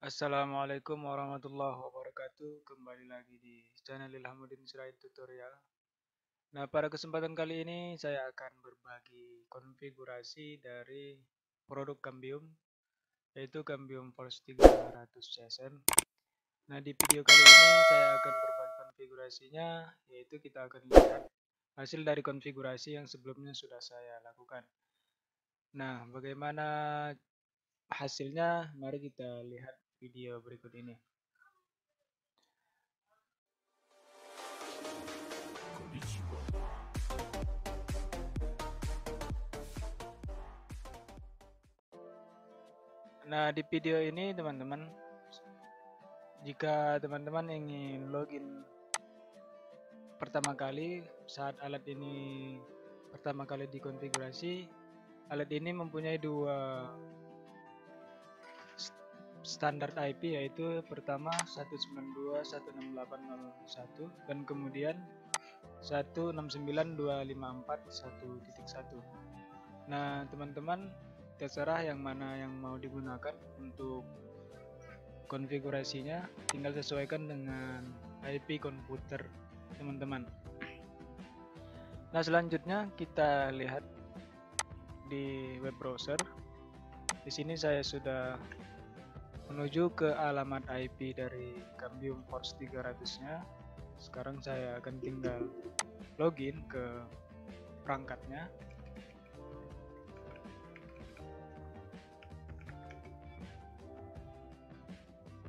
Assalamualaikum warahmatullahi wabarakatuh. Kembali lagi di channel Ilhamuddin Sirait Tutorial. Nah, pada kesempatan kali ini saya akan berbagi konfigurasi dari produk Cambium, yaitu Cambium Force 300 CSM. Nah, di video kali ini saya akan berbagi konfigurasinya, yaitu kita akan lihat hasil dari konfigurasi yang sebelumnya sudah saya lakukan. Nah, bagaimana hasilnya? Mari kita lihat video berikut ini. Nah, di video ini teman-teman, jika teman-teman ingin login pertama kali saat alat ini pertama kali dikonfigurasi, alat ini mempunyai dua standar IP, yaitu pertama 192.168.0.1 dan kemudian 169.254.1.1. Nah, teman-teman terserah yang mana yang mau digunakan untuk konfigurasinya, tinggal sesuaikan dengan IP komputer teman-teman. Nah, selanjutnya kita lihat di web browser. Di sini saya sudah menuju ke alamat IP dari Cambium Force 300-nya. Sekarang saya akan tinggal login ke perangkatnya.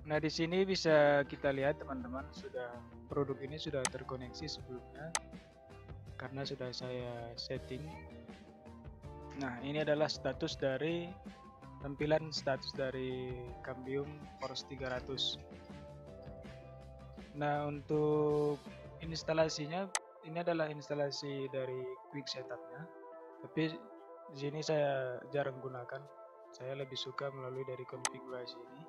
Nah, di sini bisa kita lihat teman-teman, produk ini sudah terkoneksi sebelumnya karena sudah saya setting. Nah, ini adalah tampilan status dari Cambium Force 300. Nah, untuk instalasinya, ini adalah instalasi dari quick setupnya, tapi di sini saya jarang gunakan. Saya lebih suka melalui dari konfigurasi ini.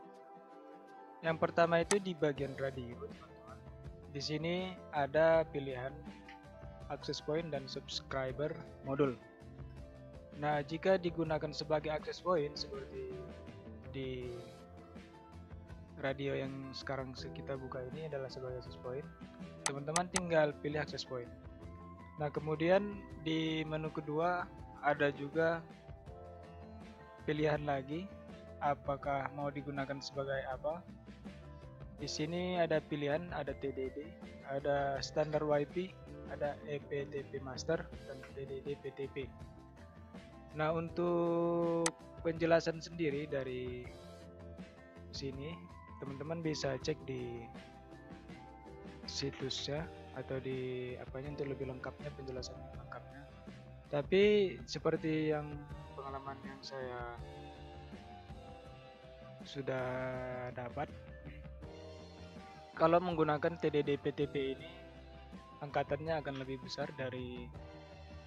Yang pertama itu di bagian radio, teman-teman. Di sini ada pilihan access point dan subscriber modul. Nah, jika digunakan sebagai access point seperti di radio yang sekarang kita buka ini adalah sebagai access point, teman-teman tinggal pilih access point. Nah, kemudian di menu kedua ada juga pilihan lagi apakah mau digunakan sebagai apa. Di sini ada pilihan, ada TDD, ada standar WiFi, ada ePTP master dan TDD PTP. Nah, untuk penjelasan sendiri dari sini, teman-teman bisa cek di situsnya atau di apanya untuk lebih lengkapnya, penjelasan lengkapnya. Tapi seperti yang pengalaman yang saya sudah dapat, kalau menggunakan TDD PTP ini angkatannya akan lebih besar dari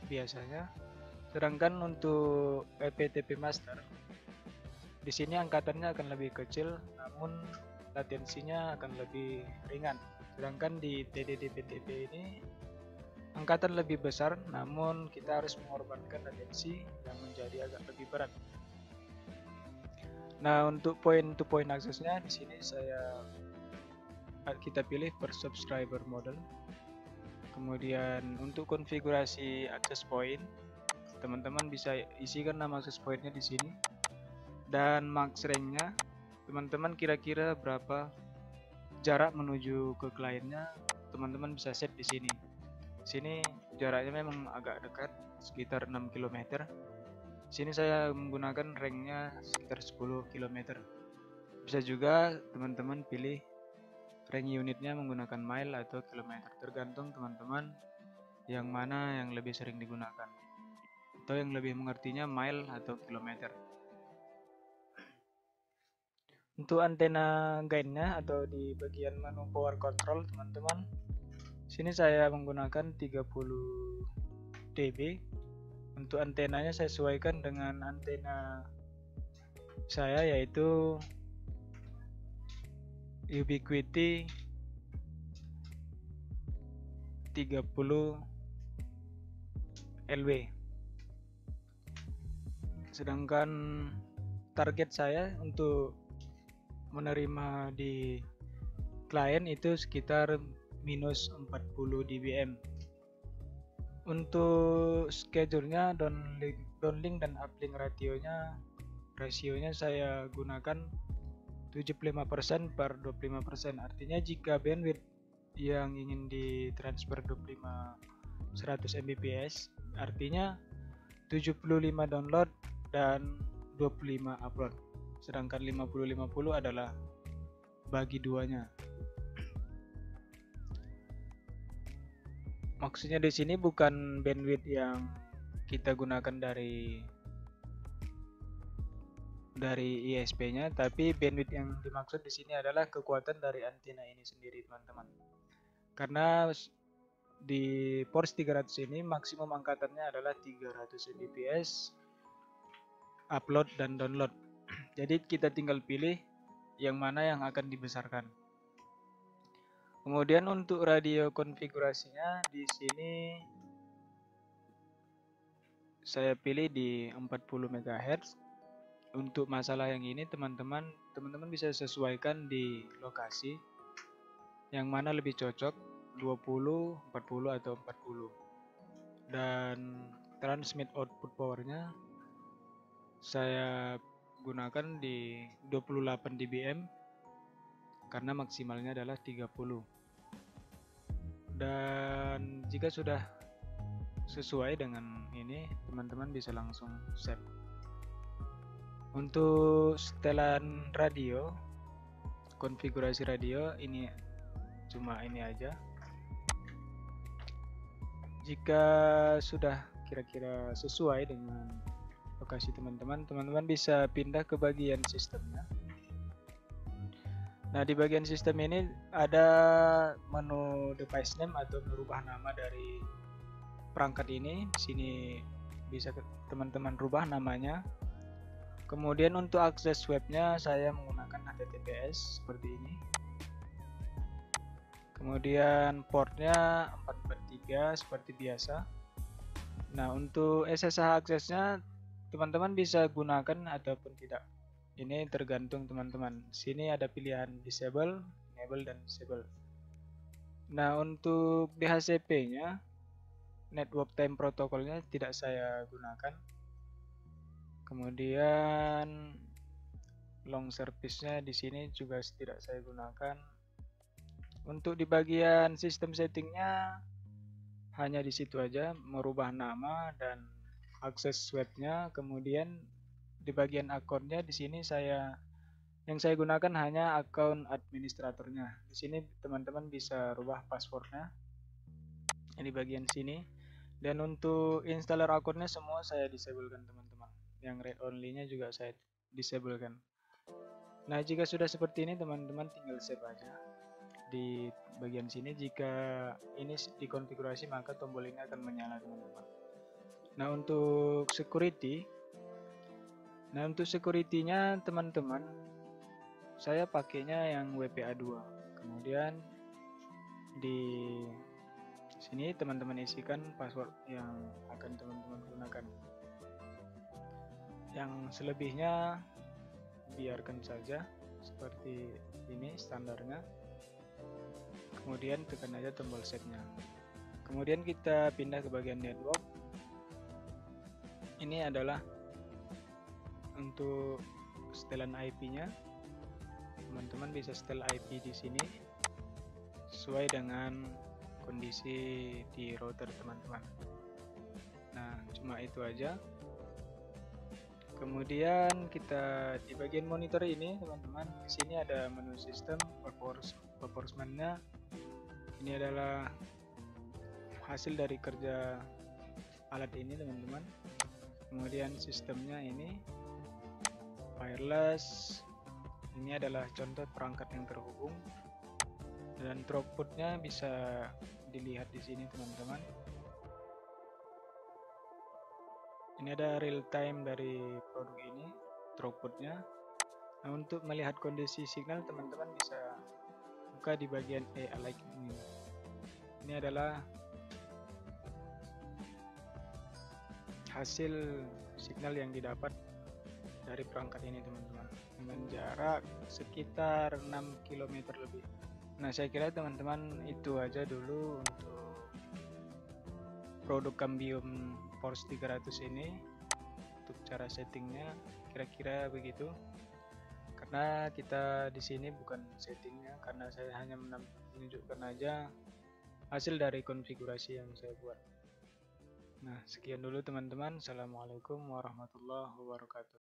biasanya. Sedangkan untuk ePTP master di sini angkatannya akan lebih kecil, namun latensinya akan lebih ringan. Sedangkan di TDD PTP ini angkatan lebih besar, namun kita harus mengorbankan latensi yang menjadi agak lebih berat. Nah, untuk point to point aksesnya di sini kita pilih per subscriber model. Kemudian untuk konfigurasi access point, teman-teman bisa isikan nama access pointnya di sini. Dan max range-nya, teman-teman kira-kira berapa jarak menuju ke kliennya, teman-teman bisa set di sini. Di sini jaraknya memang agak dekat, sekitar 6 km. Di sini saya menggunakan range-nya sekitar 10 km. Bisa juga teman-teman pilih range unitnya menggunakan mile atau kilometer, tergantung teman-teman yang mana yang lebih sering digunakan atau yang lebih mengertinya mile atau kilometer. Untuk antena gainnya atau di bagian menu power control, teman-teman, sini saya menggunakan 30 dB. Untuk antenanya saya sesuaikan dengan antena saya, yaitu Ubiquiti 30 LW. Sedangkan target saya untuk menerima di klien itu sekitar minus 40 dBm. Untuk schedule-nya downlink dan uplink rasionya saya gunakan 75% per 25%. Artinya jika bandwidth yang ingin ditransfer 100 Mbps, artinya 75 download dan 25 upload. Sedangkan 50-50 adalah bagi duanya. Maksudnya di sini bukan bandwidth yang kita gunakan dari ISP-nya, tapi bandwidth yang dimaksud di sini adalah kekuatan dari antena ini sendiri, teman-teman. Karena di Force 300 ini maksimum angkatannya adalah 300 Mbps upload dan download. Jadi kita tinggal pilih yang mana yang akan dibesarkan. Kemudian untuk radio konfigurasinya di sini saya pilih di 40 MHz. Untuk masalah yang ini teman-teman bisa sesuaikan di lokasi yang mana lebih cocok, 20, 40 atau 40. Dan transmit output powernya saya gunakan di 28 dBm karena maksimalnya adalah 30. Dan jika sudah sesuai dengan ini, teman-teman bisa langsung save. Untuk setelan radio, konfigurasi radio ini cuma ini aja. Jika sudah kira-kira sesuai dengan lokasi teman-teman bisa pindah ke bagian sistemnya. Nah, di bagian sistem ini ada menu device name atau merubah nama dari perangkat ini. Di sini bisa teman-teman rubah namanya. Kemudian untuk akses webnya saya menggunakan HTTPS seperti ini. Kemudian portnya 443 seperti biasa. Nah, untuk SSH aksesnya teman-teman bisa gunakan ataupun tidak. Ini tergantung teman-teman. Sini ada pilihan disable, enable, dan disable. Nah, untuk DHCP-nya, network time protokolnya tidak saya gunakan. Kemudian long service-nya di sini juga tidak saya gunakan. Untuk di bagian sistem settingnya hanya di situ aja, merubah nama dan akses webnya. Kemudian di bagian akunnya di sini yang saya gunakan hanya akun administratornya. Di sini teman-teman bisa rubah passwordnya di bagian sini. Dan untuk installer akunnya semua saya disablekan teman-teman. Yang read only-nya juga saya disablekan. Nah, jika sudah seperti ini teman-teman tinggal save aja di bagian sini. Jika ini dikonfigurasi maka tombol ini akan menyala teman-teman. Nah, untuk security-nya teman-teman saya pakainya yang WPA2. Kemudian di sini teman-teman isikan password yang akan teman-teman gunakan. Yang selebihnya biarkan saja seperti ini standarnya. Kemudian tekan aja tombol save-nya. Kemudian kita pindah ke bagian network. Ini adalah untuk setelan IP-nya. Teman-teman bisa setel IP di sini sesuai dengan kondisi di router teman-teman. Nah, cuma itu aja. Kemudian kita di bagian monitor ini teman-teman, di sini ada menu sistem performance-nya. Ini adalah hasil dari kerja alat ini teman-teman. Kemudian sistemnya ini wireless. Ini adalah contoh perangkat yang terhubung. Dan throughput-nya bisa dilihat di sini teman-teman. Ini ada real time dari produk ini, throughput-nya. Nah, untuk melihat kondisi signal teman-teman bisa buka di bagian alike ini. Ini adalah hasil signal yang didapat dari perangkat ini teman-teman. dengan jarak sekitar 6 km lebih. Nah, saya kira teman-teman itu aja dulu untuk produk Cambium Force 300 ini. Untuk cara settingnya kira-kira begitu. Karena kita di sini bukan settingnya, karena saya hanya menunjukkan aja hasil dari konfigurasi yang saya buat. Nah, sekian dulu teman-teman. Assalamualaikum warahmatullahi wabarakatuh.